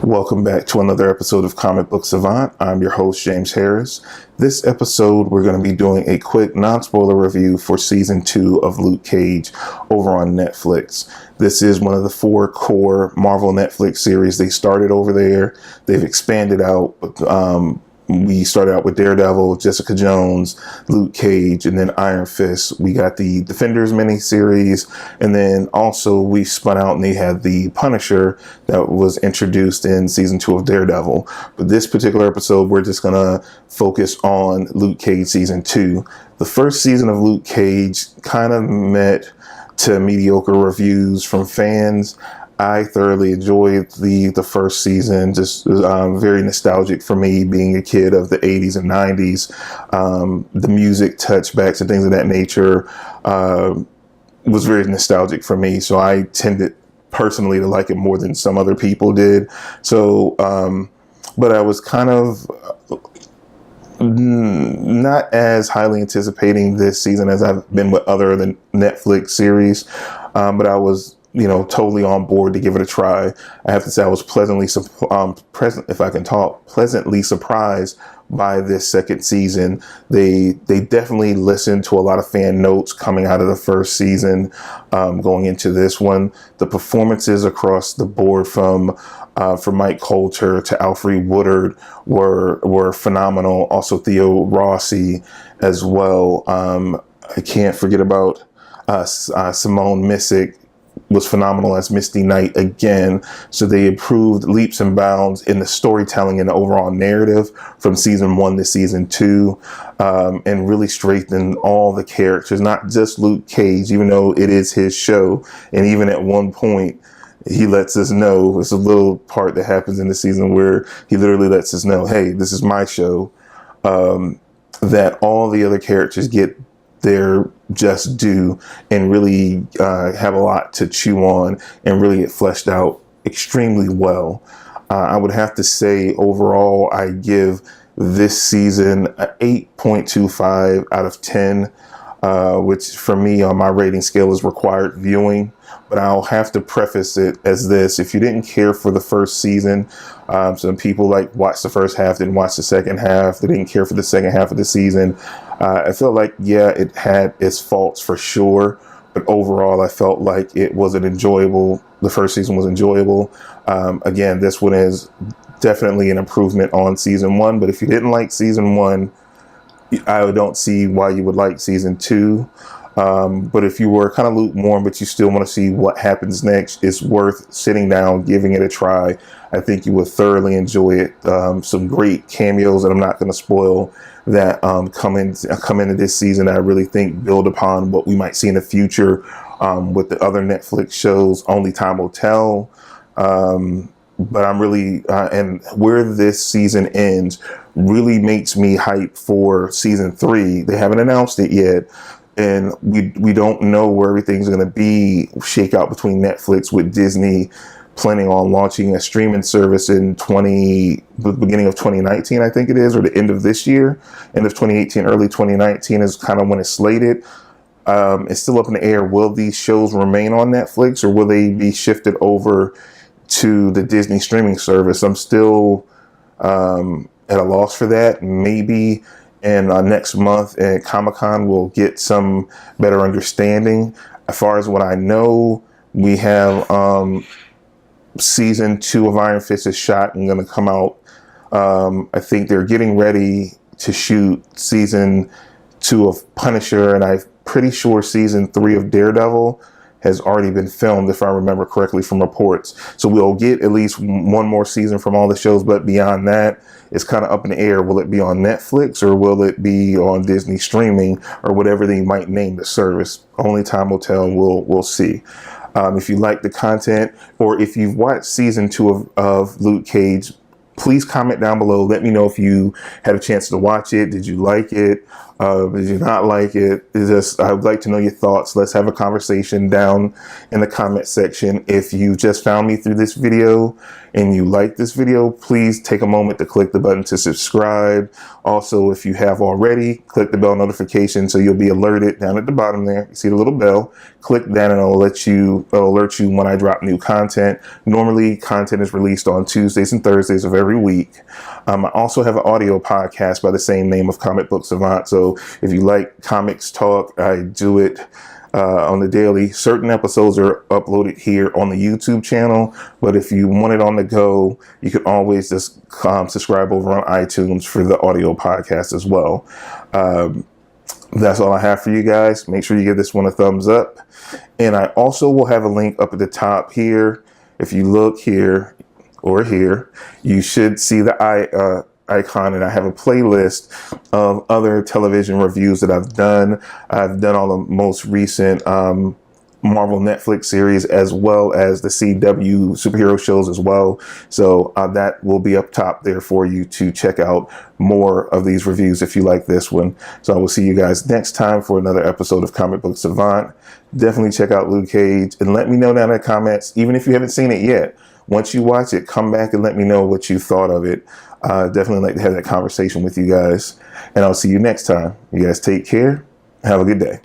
Welcome back to another episode of Comic Book Savant. I'm your host, James Harris. This episode, we're going to be doing a quick non-spoiler review for Season 2 of Luke Cage over on Netflix. This is one of the 4 core Marvel Netflix series. They started over there. They've expanded out. We started out with Daredevil, Jessica Jones, Luke Cage, and then Iron Fist. We got the Defenders miniseries, and then also we spun out and they had the Punisher that was introduced in Season 2 of Daredevil. But this particular episode, we're just going to focus on Luke Cage Season 2. The first season of Luke Cage kind of met to mediocre reviews from fans. I thoroughly enjoyed the first season, just very nostalgic for me being a kid of the 80s and 90s. The music touchbacks and things of that nature was very nostalgic for me. So I tended personally to like it more than some other people did. So, but I was kind of not as highly anticipating this season as I've been with other than Netflix series. But I was totally on board to give it a try. I have to say I was pleasantly surprised by this second season. They definitely listened to a lot of fan notes coming out of the first season, going into this one. The performances across the board from Mike Coulter to Alfre Woodard were phenomenal. Also Theo Rossi as well. I can't forget about Simone Missick was phenomenal as Misty Knight again. So they improved leaps and bounds in the storytelling and the overall narrative from season 1 to season 2, and really strengthened all the characters, not just Luke Cage, even though it is his show. And even at one point, he lets us know, it's a little part that happens in the season where he literally lets us know, hey, this is my show, that all the other characters get their just due and really have a lot to chew on and really get fleshed out extremely well. I would have to say overall, I give this season an 8.25 out of 10, which for me on my rating scale is required viewing. But I'll have to preface it as this: if you didn't care for the first season, some people watched the first half, didn't watch the second half, they didn't care for the second half of the season. I felt like, yeah, it had its faults for sure, but overall I felt like it was the first season was enjoyable. Again, this one is definitely an improvement on season 1, but if you didn't like season 1, I don't see why you would like season 2. But if you were kind of lukewarm, but you still want to see what happens next, it's worth sitting down, giving it a try. I think you would thoroughly enjoy it. Some great cameos that I'm not going to spoil that come into this season. I really think build upon what we might see in the future with the other Netflix shows. Only time will tell. But I'm really, and where this season ends really makes me hype for season 3. They haven't announced it yet. And we don't know where everything's going to be shake out between Netflix with Disney planning on launching a streaming service in the beginning of 2019, I think it is, or the end of this year, end of 2018, early 2019 is kind of when it's slated. It's still up in the air. Will these shows remain on Netflix or will they be shifted over to the Disney streaming service? I'm still at a loss for that. Maybe and next month at Comic-Con, we'll get some better understanding. As far as what I know, we have season 2 of Iron Fist is shot and going to come out. I think they're getting ready to shoot season 2 of Punisher, and I'm pretty sure season 3 of Daredevil has already been filmed, if I remember correctly from reports. So we'll get at least one more season from all the shows, but beyond that, it's kind of up in the air. Will it be on Netflix or will it be on Disney streaming or whatever they might name the service? Only time will tell. We'll see. If you like the content or if you've watched season 2 of Luke Cage, please comment down below. Let me know if you had a chance to watch it. Did you like it? Did you not like it? I would like to know your thoughts. Let's have a conversation down in the comment section. If you just found me through this video and you like this video, please take a moment to click the button to subscribe. Also, if you have already, click the bell notification so you'll be alerted down at the bottom there. You see the little bell? Click that and it'll alert you when I drop new content. Normally, content is released on Tuesdays and Thursdays of every week. I also have an audio podcast by the same name of Comic Book Savant. So if you like comics talk, I do it on the daily. Certain episodes are uploaded here on the YouTube channel, but if you want it on the go, you can always just subscribe over on iTunes for the audio podcast as well. That's all I have for you guys. Make sure you give this one a thumbs up. And I also will have a link up at the top here. If you look here or here, you should see the icon, and I have a playlist of other television reviews that I've done. I've done all the most recent Marvel Netflix series as well as the CW superhero shows as well. So that will be up top there for you to check out more of these reviews if you like this one. So I will see you guys next time for another episode of Comic Book Savant. Definitely check out Luke Cage and let me know down in the comments, even if you haven't seen it yet. Once you watch it, come back and let me know what you thought of it. Definitely like to have that conversation with you guys. And I'll see you next time. You guys take care. Have a good day.